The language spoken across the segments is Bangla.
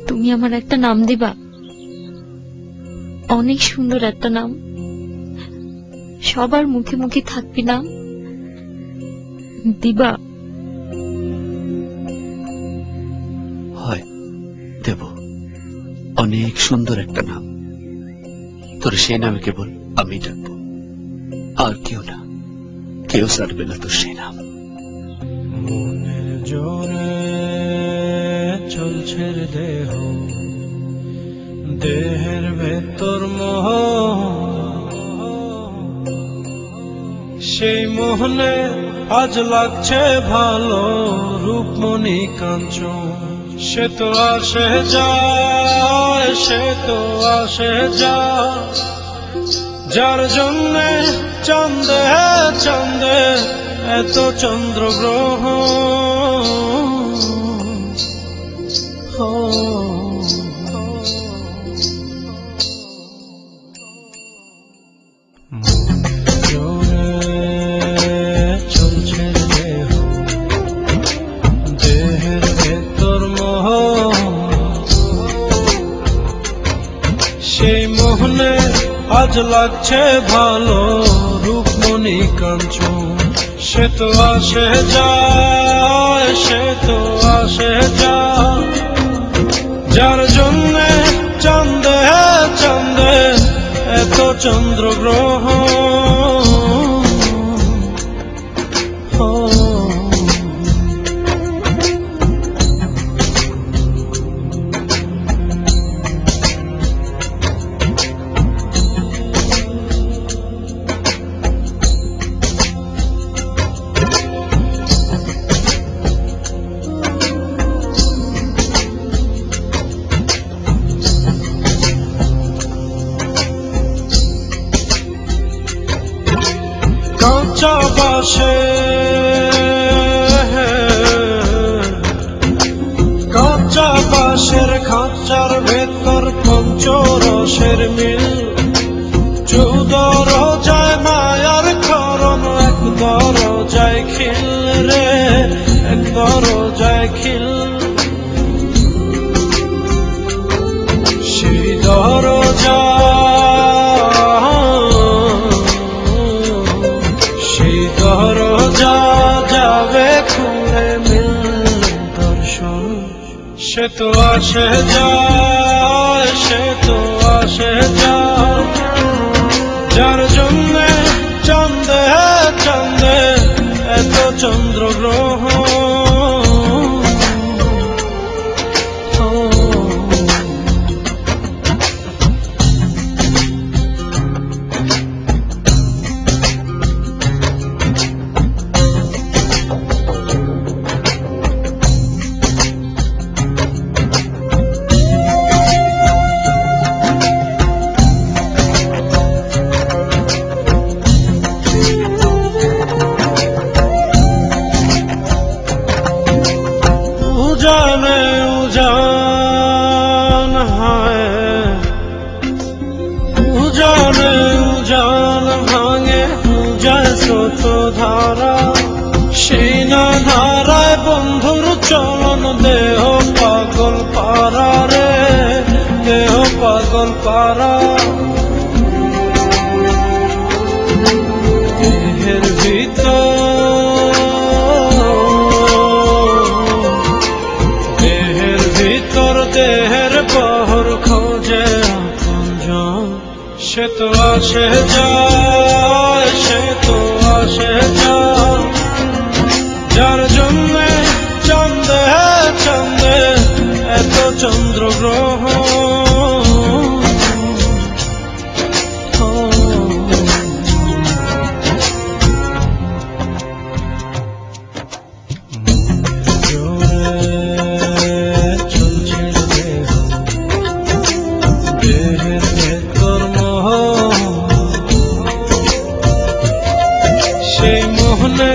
তুমি আমার একটা নাম দিবা, অনেক সুন্দর একটা নাম, সবার মুখে মুখে থাকবি না, দিবা? হয় দেব, অনেক সুন্দর একটা নাম। তোর সেই নামে কেবল আমি ডাকবো, আর কেউ না, কেউ ছাড়বে না তোর সেই নাম। মনের জোরে চলছে দেহ, দেহের ভেতর মোহ, সেই মোহনে আজ লাগছে ভালো রূপমণি কাঞ্চন। সে তো আসে যায়, সে তো আসে যায়, যার জন্যে চাঁদে চাঁদে এত চন্দ্রগ্রহ। চলছে দেহ, দেহের ভেতর মোহ, সেই মোহনে আজ লাগছে ভালো রূপমণি কাঞ্চন। সে তো আসে যায়, সে তো আসে যায়, যার জন্যে চাঁদে চাঁদে এত চন্দ্রগ্রহ। কাঁচা বাসে কাঁচা বাসের খাঁচার ভেতর পঞ্চরসের মিল, চৌদ রোজায় মায়ার খরণ, এক দরজায় খিল রে, এক দরজায় খিল। সেই দরজা দরজা যাবে খুলে মিললে দর্শন। সে তো আসে যায়, সে তো আসে যায়, যার জন্যে চাঁদে চাঁদে এত চন্দ্রগ্রহ। उजाने उजान है, उजाने उजान भांगे उजाय स्रोत धारा। সেই না ধারায় বন্ধুর চলন, দেহ পাগল পারা রে, দেহ পাগল পারা। দেহের ভিতর দেহের পহর খোঁজে আপনজন। সে তো আসে যায়, সে তো আসে যায়, যার জন্যে চাঁদে চাঁদে এত চন্দ্রগ্রহ। সেই মোহনে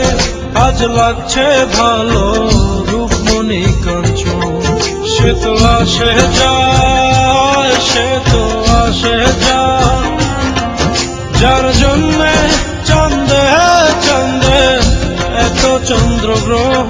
আজ লাগছে ভালো রূপমণি কাঞ্চন। সে তো আসে যায়, সে তো আসে যায়, যার জন্যে চাঁদে চাঁদে এত চন্দ্রগ্রহ।